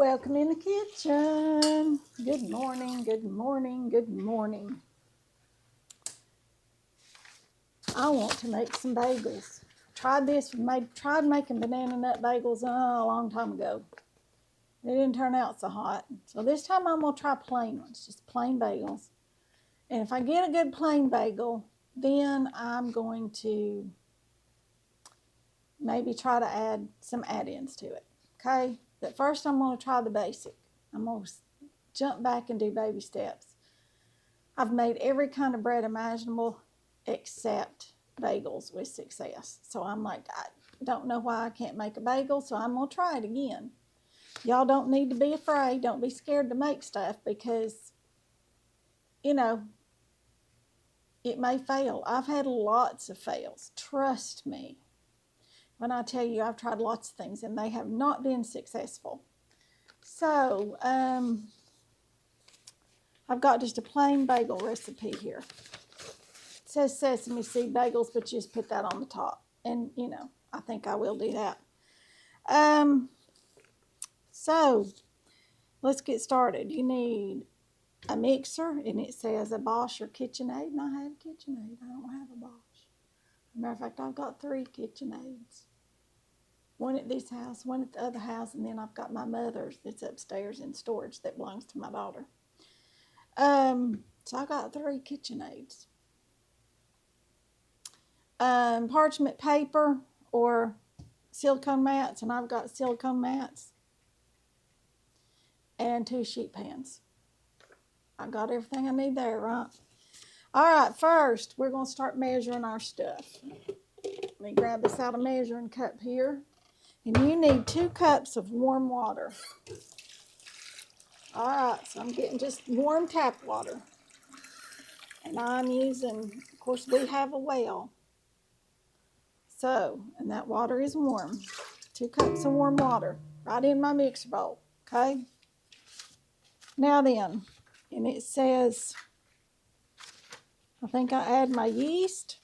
Welcome in the kitchen. Good morning, good morning, good morning. I want to make some bagels. Tried making banana nut bagels a long time ago. They didn't turn out so hot. So this time I'm going to try plain ones, just plain bagels. And if I get a good plain bagel, then I'm going to maybe try to add some add-ins to it. Okay? But first I'm going to try the basic. I'm going to jump back and do baby steps. I've made every kind of bread imaginable except bagels with success. So I'm like, I don't know why I can't make a bagel, so I'm going to try it again. Y'all don't need to be afraid. Don't be scared to make stuff because, you know, it may fail. I've had lots of fails. Trust me when I tell you I've tried lots of things and they have not been successful. So, I've got just a plain bagel recipe here. It says sesame seed bagels, but just put that on the top. And, you know, I think I will do that. So, let's get started. You need a mixer, and it says a Bosch or KitchenAid, and I have KitchenAid. I don't have a Bosch. As a matter of fact, I've got 3 KitchenAids. One at this house, one at the other house, and then I've got my mother's that's upstairs in storage that belongs to my daughter. So I got 3 KitchenAids. Parchment paper or silicone mats, and I've got silicone mats, and 2 sheet pans. I got everything I need there, right? All right, first we're going to start measuring our stuff. Let me grab this out of measuring cup here. And you need 2 cups of warm water. All right, so I'm getting just warm tap water. And I'm using, of course, we have a well. So, and that water is warm. 2 cups of warm water right in my mixer bowl, okay? Now then, and it says, I think I add my yeast,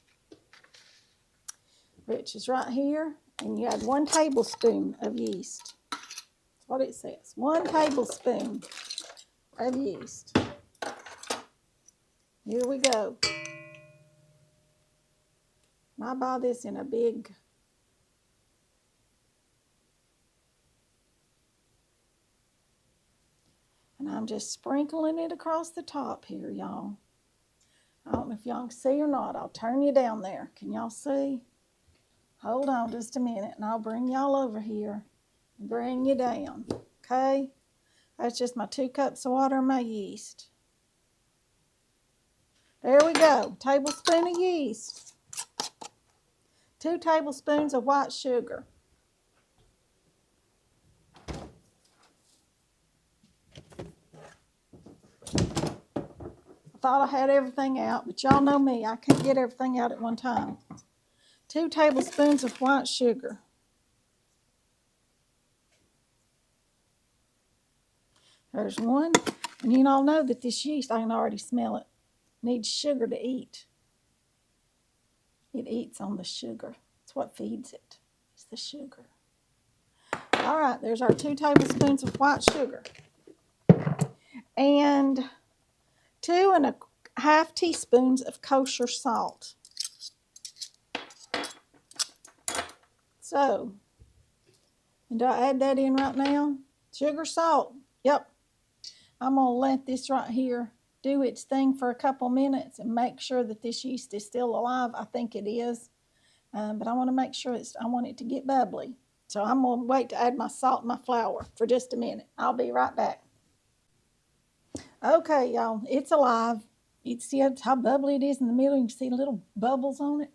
which is right here, and you add 1 tablespoon of yeast. That's what it says, 1 tablespoon of yeast. Here we go. And I buy this in a big, and I'm just sprinkling it across the top here, y'all. I don't know if y'all can see or not. I'll turn you down there. Can y'all see? Hold on just a minute, and I'll bring y'all over here and bring you down, okay? That's just my 2 cups of water and my yeast. There we go. Tablespoon of yeast. 2 tablespoons of white sugar. I thought I had everything out, but y'all know me. I can't get everything out at one time. 2 tablespoons of white sugar. There's 1. And you all know that this yeast, I can already smell it, needs sugar to eat. It eats on the sugar. It's what feeds it. It's the sugar. All right, there's our 2 tablespoons of white sugar. And 2½ teaspoons of kosher salt. So, and do I add that in right now? Sugar, salt. Yep. I'm going to let this right here do its thing for a couple minutes and make sure that this yeast is still alive. I think it is. But I want to make sure I want it to get bubbly. So I'm going to wait to add my salt and my flour for just a minute. I'll be right back. Okay, y'all, it's alive. You can see how bubbly it is in the middle. You can see little bubbles on it.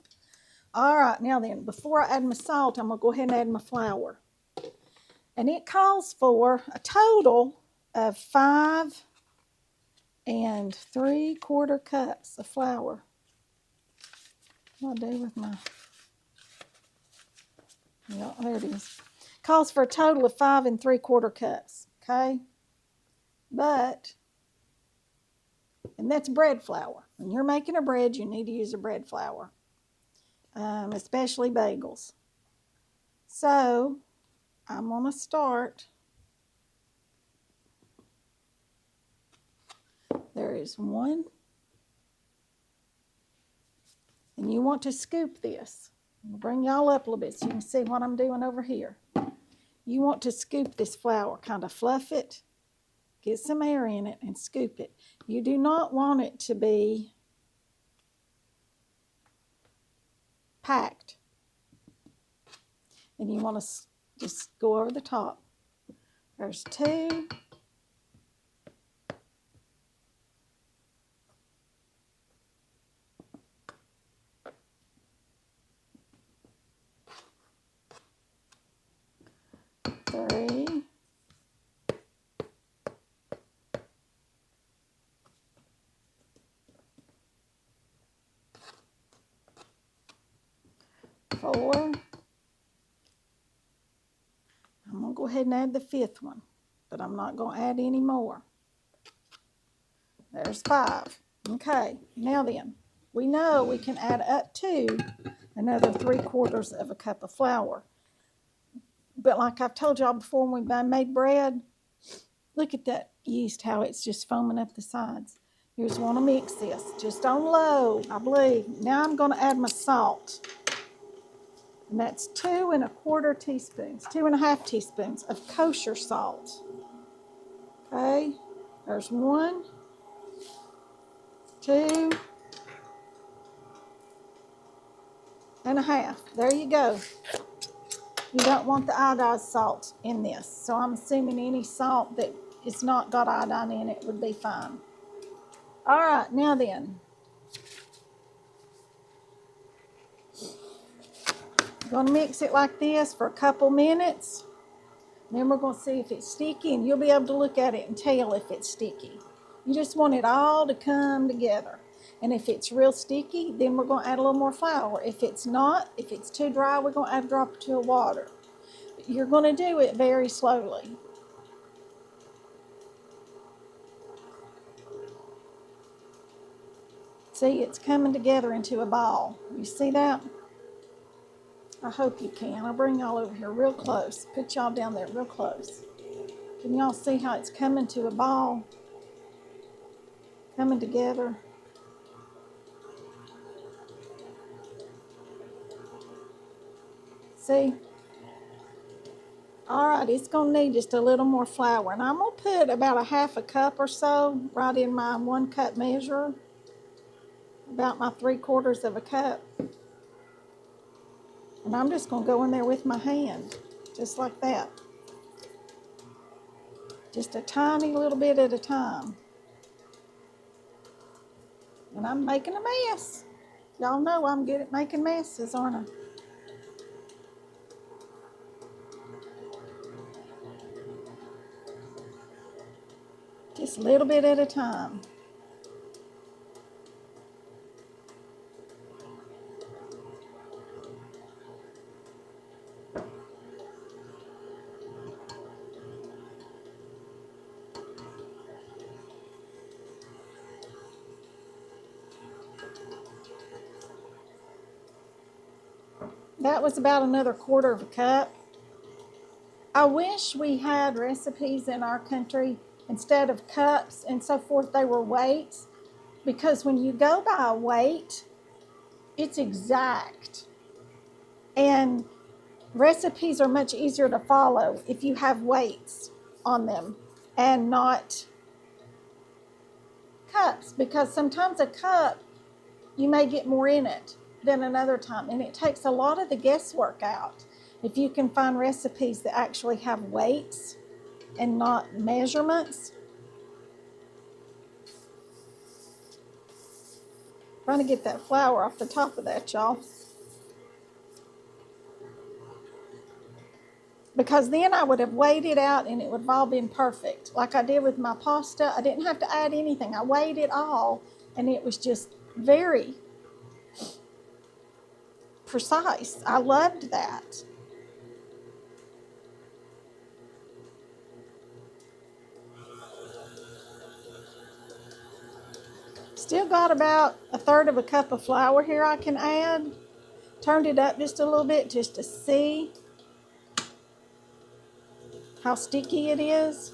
All right, now then, before I add my salt, I'm going to go ahead and add my flour. And it calls for a total of 5 3/4 cups of flour. What do I do with my... Yeah, there it is. Calls for a total of 5 3/4 cups, okay? But, and that's bread flour. When you're making a bread, you need to use a bread flour, especially bagels. So, I'm going to start There is one. And you want to scoop this. I'll bring y'all up a little bit so you can see what I'm doing over here. You want to scoop this flour, kind of fluff it, get some air in it, and scoop it. You do not want it to be packed. And you want to just go over the top. There's 2. 3. 4. I'm going to go ahead and add the 5th one, but I'm not going to add any more. There's 5. Okay, now then, we know we can add up to another 3/4 of a cup of flour. But like I've told y'all before, when we made bread, look at that yeast, how it's just foaming up the sides. You just want to mix this, just on low, I believe. Now I'm going to add my salt. And that's 2 1/4 teaspoons, 2 1/2 teaspoons of kosher salt. Okay, there's 1, 2 1/2. There you go. You don't want the iodized salt in this. So I'm assuming any salt that is not got iodine in it would be fine. All right, now then. I'm going to mix it like this for a couple minutes. Then we're going to see if it's sticky, and you'll be able to look at it and tell if it's sticky. You just want it all to come together. And if it's real sticky, then we're going to add a little more flour. If it's not, if it's too dry, we're going to add a drop or 2 of water. But you're going to do it very slowly. See, it's coming together into a ball. You see that? I hope you can. I'll bring y'all over here real close. Put y'all down there real close. Can y'all see how it's coming to a ball? Coming together. See? All right, it's going to need just a little more flour. And I'm going to put about a 1/2 cup or so right in my 1 cup measure. About my 3/4 of a cup. And I'm just going to go in there with my hand, just like that. Just a tiny little bit at a time. And I'm making a mess. Y'all know I'm good at making messes, aren't I? Just a little bit at a time. That was about another 1/4 of a cup. I wish we had recipes in our country, instead of cups and so forth, they were weights. Because when you go by a weight, it's exact. And recipes are much easier to follow if you have weights on them and not cups. Because sometimes a cup, you may get more in it than another time. And it takes a lot of the guesswork out. If you can find recipes that actually have weights and not measurements. Trying to get that flour off the top of that, y'all. Because then I would have weighed it out and it would have all been perfect. Like I did with my pasta. I didn't have to add anything. I weighed it all and it was just very precise. I loved that. Still got about 1/3 of a cup of flour here I can add. Turned it up just a little bit just to see how sticky it is.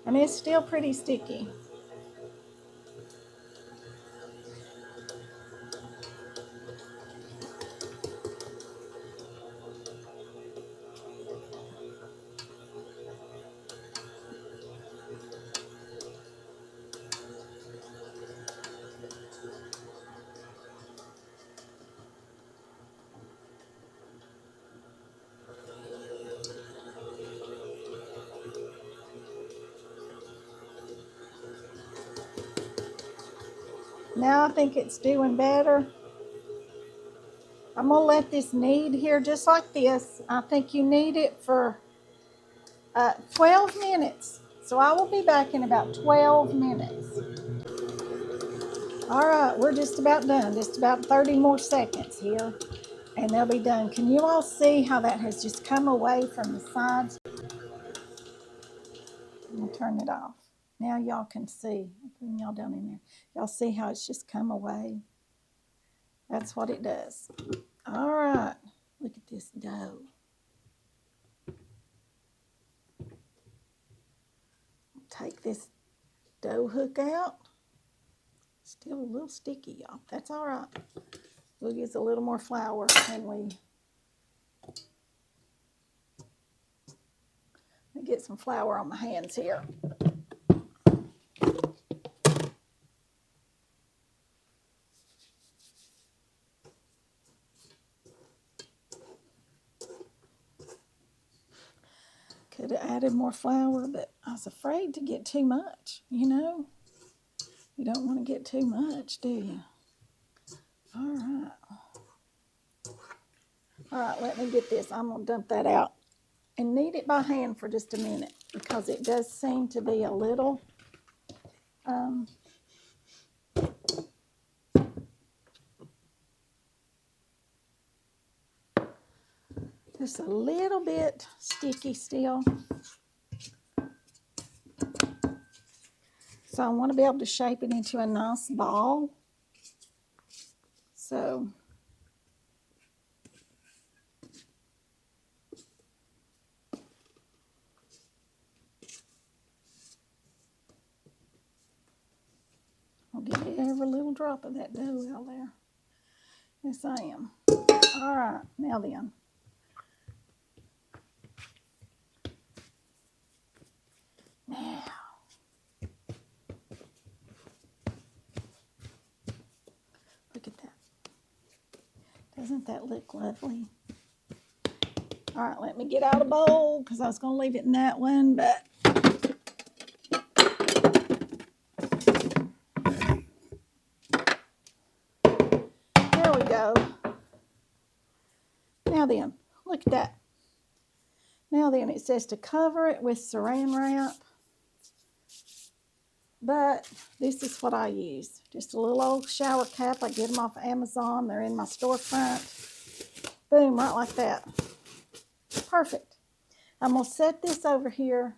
And it's still pretty sticky. Now I think it's doing better. I'm going to let this knead here just like this. I think you knead it for 12 minutes. So I will be back in about 12 minutes. All right, we're just about done. Just about 30 more seconds here, and they'll be done. Can you all see how that has just come away from the sides? I'm going to turn it off. Now y'all can see. I'm putting y'all down in there. Y'all see how it's just come away? That's what it does. All right, look at this dough. Take this dough hook out. Still a little sticky, y'all. That's all right. We'll use a little more flour and we get some flour on my hands here. Could have added more flour, but I was afraid to get too much, you know. You don't want to get too much, do you? All right. All right, let me get this. I'm going to dump that out and knead it by hand for just a minute because it does seem to be a little, just a little bit sticky still. So I want to be able to shape it into a nice ball. So I'll get every little drop of that dough out there. Yes, I am. All right, now then. Now, look at that. Doesn't that look lovely? All right, let me get out a bowl because I was going to leave it in that one, but there we go. Now then, look at that. Now then, it says to cover it with saran wrap, but this is what I use. Just a little old shower cap. I get them off Amazon. They're in my storefront. Boom, right like that. Perfect. I'm going to set this over here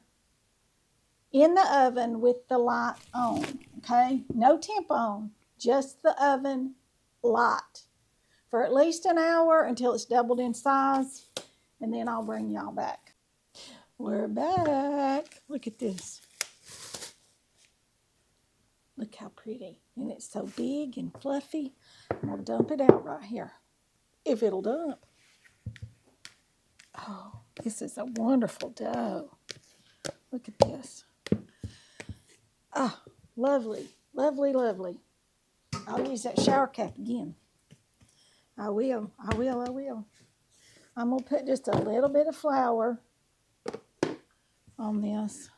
in the oven with the light on, okay? No temp on, just the oven light for at least an hour until it's doubled in size, and then I'll bring y'all back. We're back. Look at this. Look how pretty. And it's so big and fluffy. I'm going to dump it out right here, if it'll dump. Oh, this is a wonderful dough. Look at this. Ah, lovely, lovely, lovely. I'll use that shower cap again. I will. I'm going to put just a little bit of flour on this.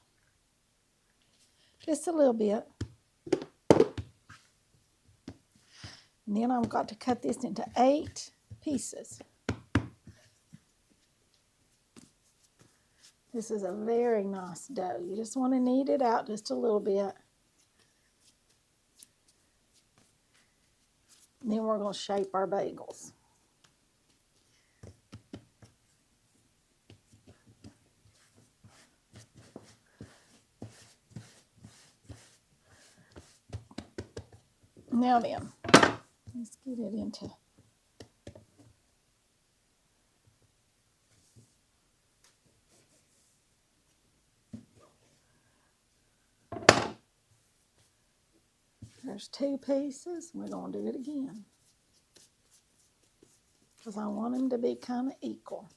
Just a little bit. And then I've got to cut this into 8 pieces. This is a very nice dough. You just want to knead it out just a little bit. And then we're going to shape our bagels. Now then, let's get it into... There's 2 pieces. We're going to do it again because I want them to be kind of equal.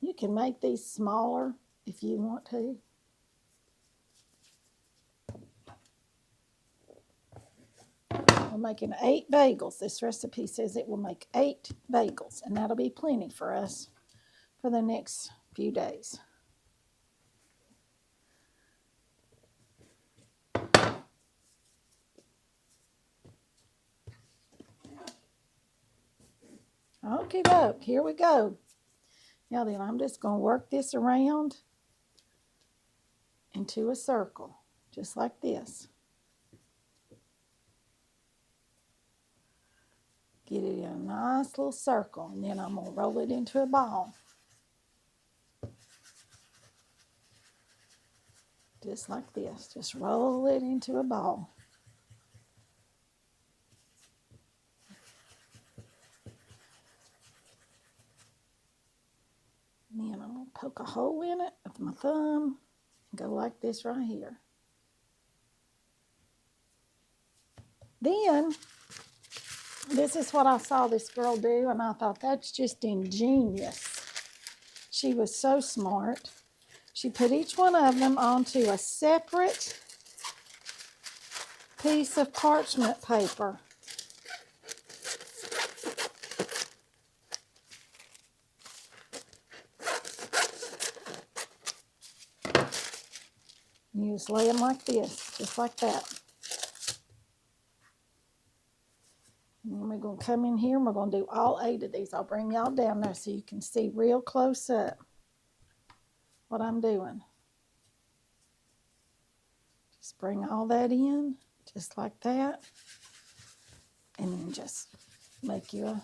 You can make these smaller if you want to. We'll making 8 bagels. This recipe says it will make 8 bagels, and that'll be plenty for us for the next few days. Okay, doke, here we go. Now then, I'm just going to work this around into a circle, just like this. Get it in a nice little circle, and then I'm going to roll it into a ball. Just like this. Just roll it into a ball. And then I'm going to poke a hole in it with my thumb and go like this right here. Then, this is what I saw this girl do, and I thought that's just ingenious. She was so smart. She put each one of them onto a separate piece of parchment paper. And you just lay them like this, just like that. And then we're going to come in here and we're going to do all 8 of these. I'll bring y'all down there so you can see real close up what I'm doing. Just bring all that in, just like that. And then just make you a,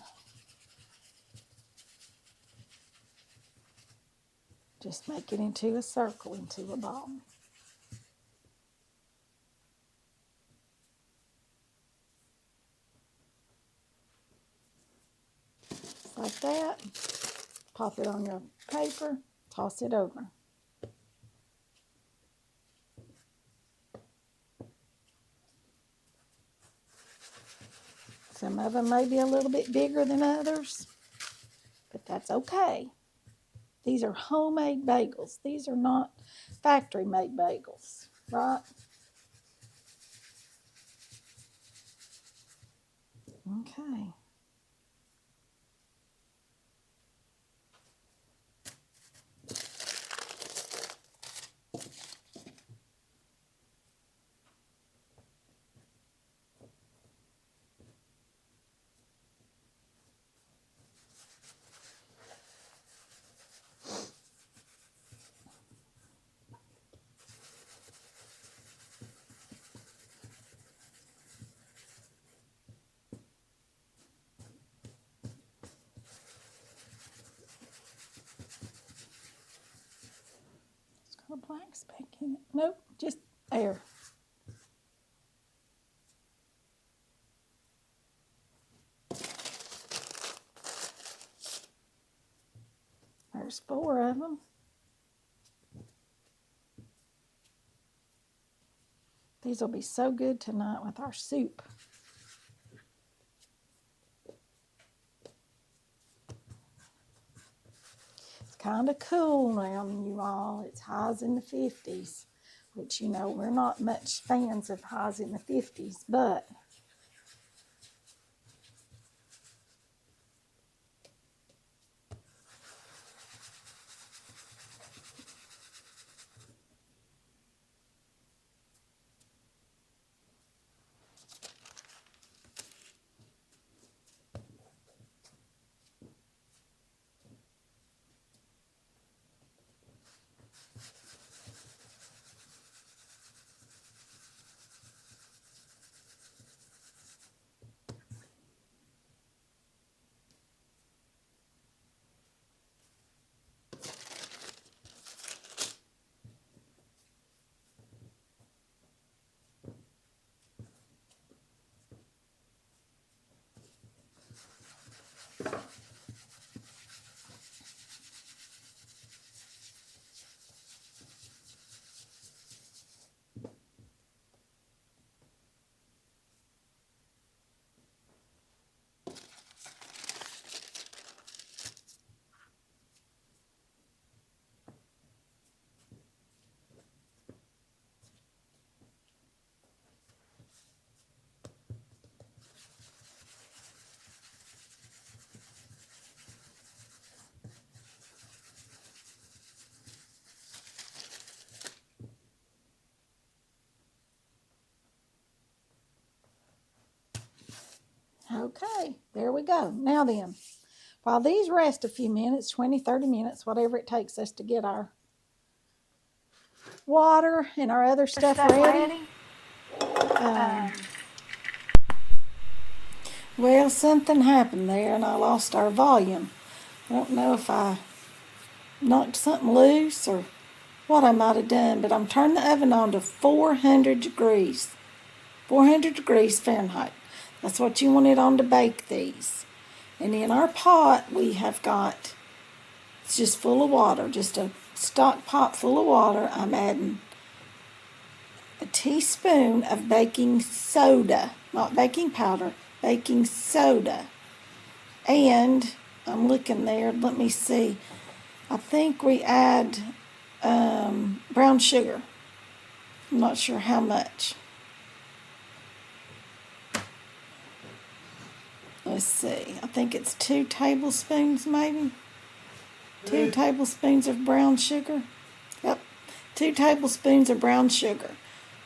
just make it into a circle, into a ball. Just like that. Pop it on your paper, toss it over. Some of them may be a little bit bigger than others, but that's okay. These are homemade bagels. These are not factory-made bagels, right? Okay. A black speck in it. Nope, just air. There's 4 of them. These will be so good tonight with our soup. It's kind of cool now, you all. It's highs in the 50s, which, you know, we're not much fans of highs in the 50s, but Okay, there we go. Now then, while these rest a few minutes, 20, 30 minutes, whatever it takes us to get our water and our other stuff ready. Well, something happened there and I lost our volume. I don't know if I knocked something loose or what I might have done, but I'm turning the oven on to 400 degrees. 400 degrees Fahrenheit. That's what you want it on to bake these. And in our pot, we have got, it's just full of water, just a stock pot full of water. I'm adding a teaspoon of baking soda, not baking powder, baking soda. And I'm looking there, let me see. I think we add brown sugar. I'm not sure how much. Let's see. I think it's 2 tablespoons maybe. 2 tablespoons of brown sugar. Yep. 2 tablespoons of brown sugar.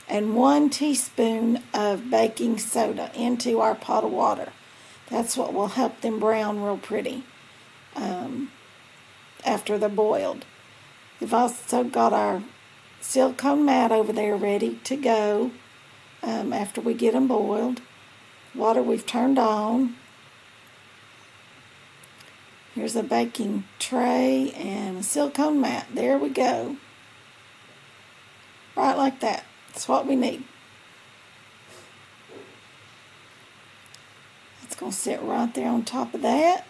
And 1 teaspoon of baking soda into our pot of water. That's what will help them brown real pretty after they're boiled. We've also got our silicone mat over there ready to go after we get them boiled. Water we've turned on. Here's a baking tray and a silicone mat. There we go. Right like that. That's what we need. It's going to sit right there on top of that.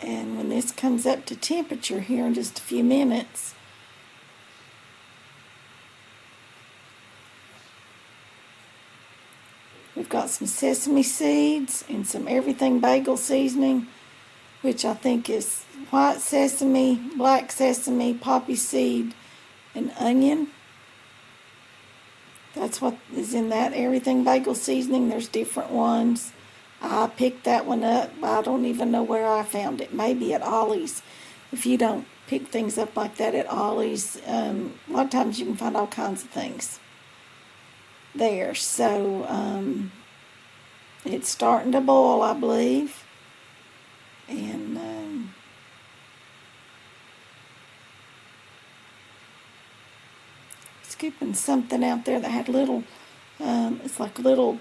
And when this comes up to temperature here in just a few minutes, we've got some sesame seeds and some everything bagel seasoning, which I think is white sesame, black sesame, poppy seed, and onion. That's what is in that everything bagel seasoning. There's different ones. I picked that one up. I don't even know where I found it. Maybe at Ollie's. If you don't pick things up like that at Ollie's, a lot of times you can find all kinds of things there. So it's starting to boil, I believe. And scooping something out there that had little, it's like little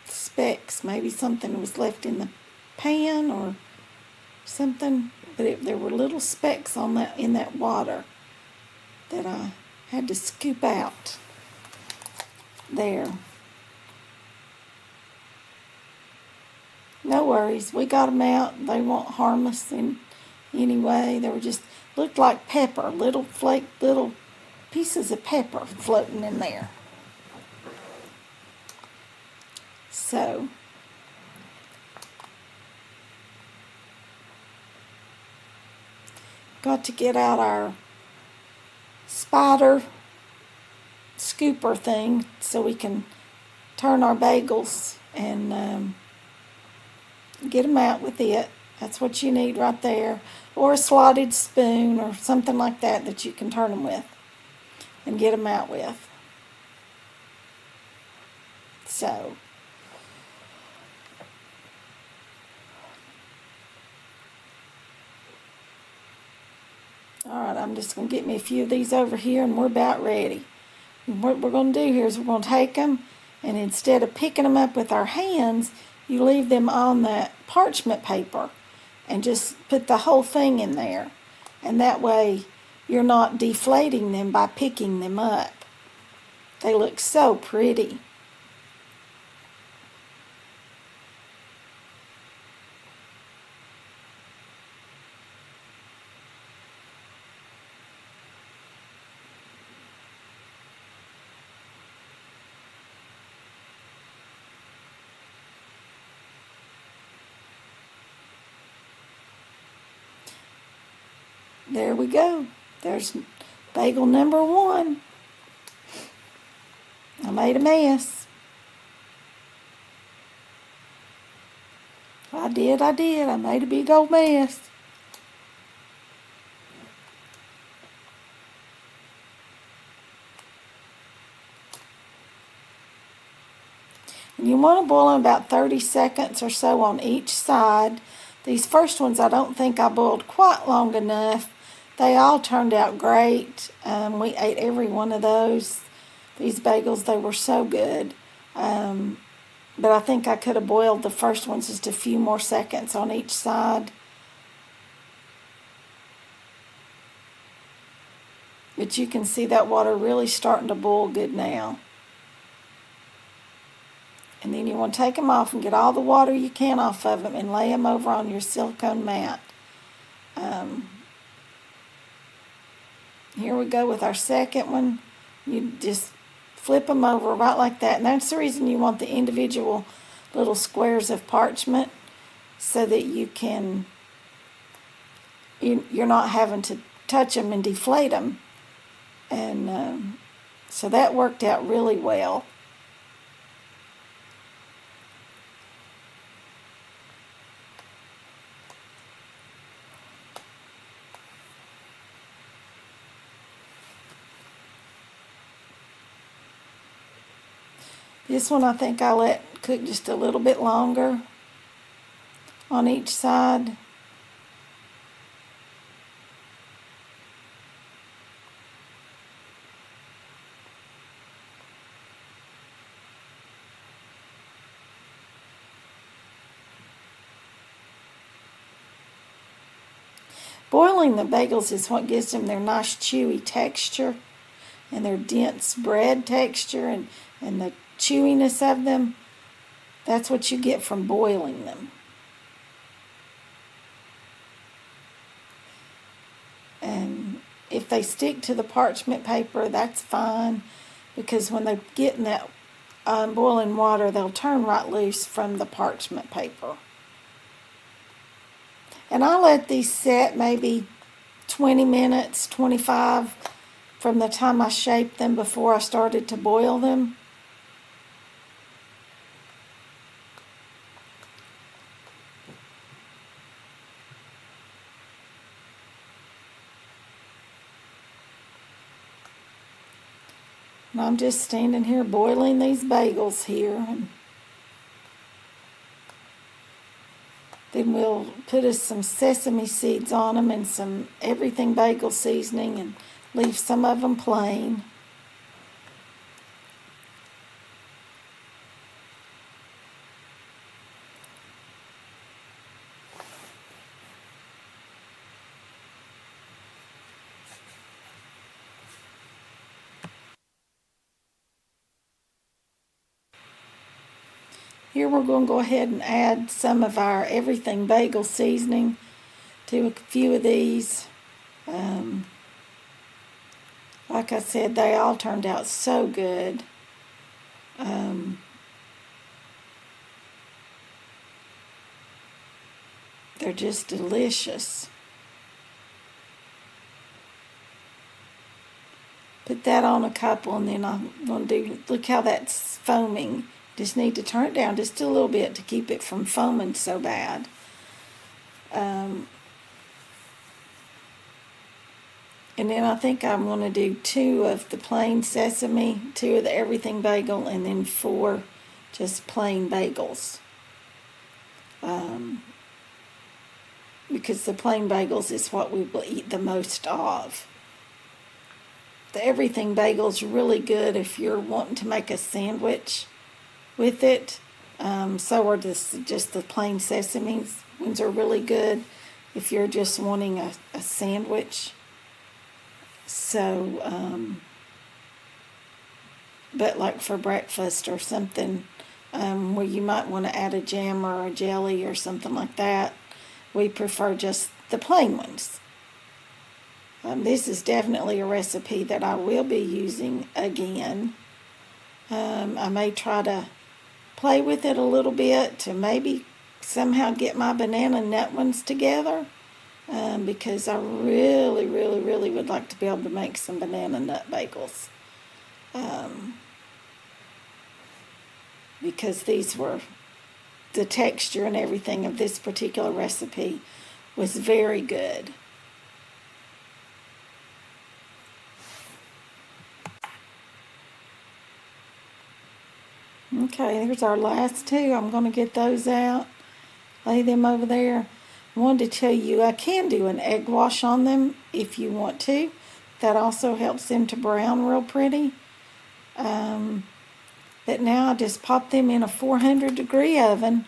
specks. Maybe something was left in the pan or something. But there were little specks on that in that water that I had to scoop out there. No worries, we got them out. They won't harm us in any way. They were just looked like pepper, little pieces of pepper floating in there. So got to get out our spider scooper thing so we can turn our bagels and get them out with it. That's what you need right there. Or a slotted spoon or something like that you can turn them with and get them out with. So alright, I'm just going to get me a few of these over here and we're about ready. And what we're going to do here is we're going to take them and instead of picking them up with our hands, you leave them on that parchment paper and just put the whole thing in there. And that way you're not deflating them by picking them up. They look so pretty. There we go. There's bagel number 1. I made a mess. I did. I made a big old mess. You want to boil them about 30 seconds or so on each side. These first ones I don't think I boiled quite long enough. They all turned out great. We ate every one of those. These bagels, they were so good. But I think I could have boiled the first ones just a few more seconds on each side. But you can see that water really starting to boil good now. And then you want to take them off and get all the water you can off of them and lay them over on your silicone mat. Here we go with our second one. You just flip them over right like that. And that's the reason you want the individual little squares of parchment, so that you're not having to touch them and deflate them. And so that worked out really well. This one I think I let cook just a little bit longer on each side. Boiling the bagels is what gives them their nice chewy texture and their dense bread texture and the chewiness of them. That's what you get from boiling them. And if they stick to the parchment paper, that's fine, because when they get in that boiling water, they'll turn right loose from the parchment paper. And I let these set maybe 20 minutes, 25, from the time I shaped them before I started to boil them. And I'm just standing here boiling these bagels here. And then we'll put us some sesame seeds on them and some everything bagel seasoning and leave some of them plain. Here we're going to go ahead and add some of our everything bagel seasoning to a few of these. Like I said, they all turned out so good. They're just delicious. Put that on a couple, and then I'm going to look how that's foaming. Just need to turn it down just a little bit to keep it from foaming so bad. And then I think I'm going to do 2 of the plain sesame, 2 of the everything bagel, and then 4 just plain bagels. Because the plain bagels is what we will eat the most of. The everything bagel is really good if you're wanting to make a sandwich with it. So are just the plain sesame ones are really good if you're just wanting a sandwich. So, but like for breakfast or something, where you might want to add a jam or a jelly or something like that, we prefer just the plain ones. This is definitely a recipe that I will be using again. I may try to play with it a little bit to maybe somehow get my banana nut ones together, because I really, really, really would like to be able to make some banana nut bagels. Because the texture and everything of this particular recipe was very good. Okay, here's our last two. I'm going to get those out, lay them over there. I wanted to tell you I can do an egg wash on them if you want to. That also helps them to brown real pretty. But now I just pop them in a 400-degree oven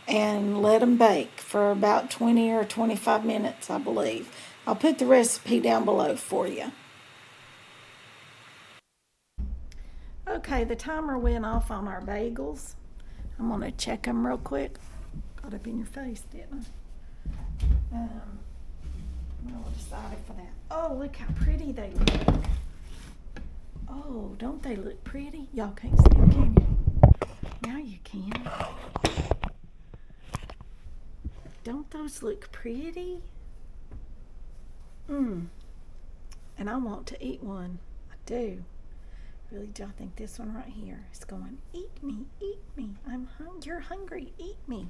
and let them bake for about 20 or 25 minutes, I believe. I'll put the recipe down below for you. Okay, the timer went off on our bagels. I'm going to check them real quick. Got up in your face, didn't I? I'm a little excited for that. Oh, look how pretty they look. Oh, don't they look pretty? Y'all can't see them, can you? Now you can. Don't those look pretty? And I want to eat one. I do. Really do. I think this one right here is going, eat me, eat me. You're hungry, eat me.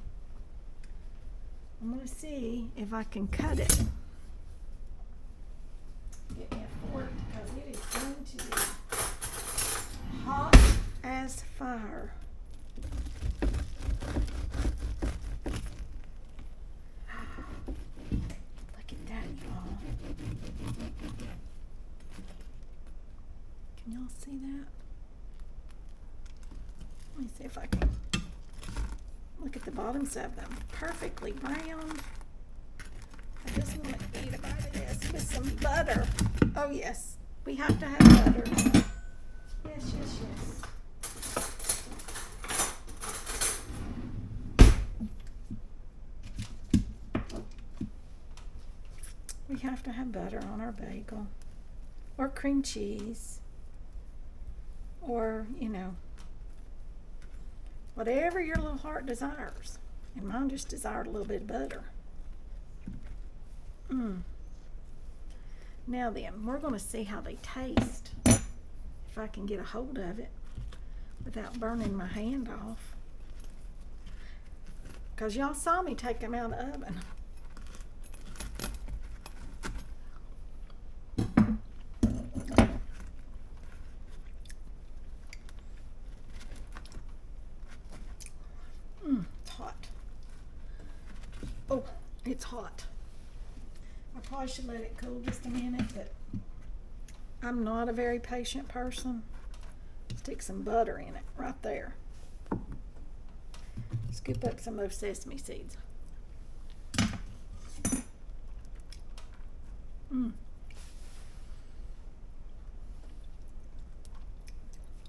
I'm going to see if I can cut it. Get me a fork because it is going to be hot as fire. Look at that, y'all. Can y'all see that? Let me see if I can look at the bottoms of them. Perfectly browned. I just want to eat a bite of this with some butter. Oh yes, we have to have butter. Yes, yes, yes. We have to have butter on our bagel. Or cream cheese. Or, whatever your little heart desires. And mine just desired a little bit of butter. Now then, we're going to see how they taste. If I can get a hold of it without burning my hand off. Because y'all saw me take them out of the oven. It's hot. Oh, it's hot. I probably should let it cool just a minute, but I'm not a very patient person. Stick some butter in it right there. Scoop up some of those sesame seeds.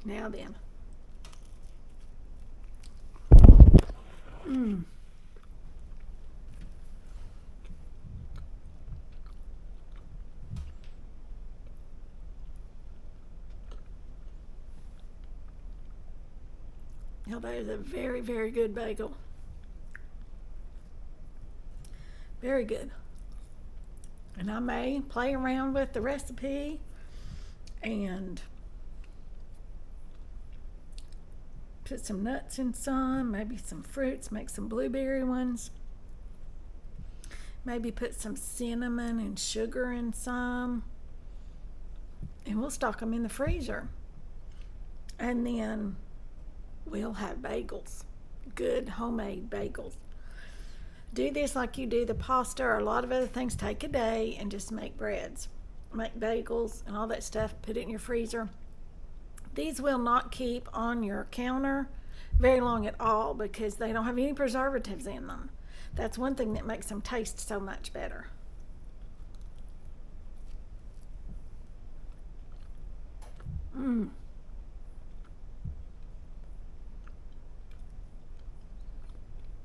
Now then. Now that is a very, very good bagel. Very good. And I may play around with the recipe and put some nuts in some, maybe some fruits, make some blueberry ones. Maybe put some cinnamon and sugar in some. And we'll stock them in the freezer. And then we'll have bagels. Good homemade bagels. Do this like you do the pasta or a lot of other things. Take a day and just make breads. Make bagels and all that stuff. Put it in your freezer. These will not keep on your counter very long at all because they don't have any preservatives in them. That's one thing that makes them taste so much better.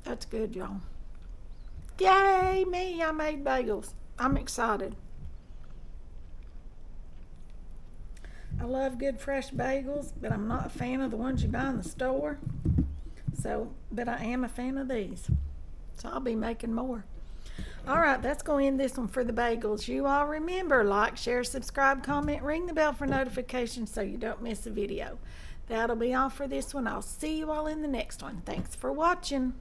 That's good, y'all. Yay, me, I made bagels. I'm excited. I love good fresh bagels, but I'm not a fan of the ones you buy in the store. But I am a fan of these. So I'll be making more. All right, that's going to end this one for the bagels. You all remember, like, share, subscribe, comment, ring the bell for notifications so you don't miss a video. That'll be all for this one. I'll see you all in the next one. Thanks for watching.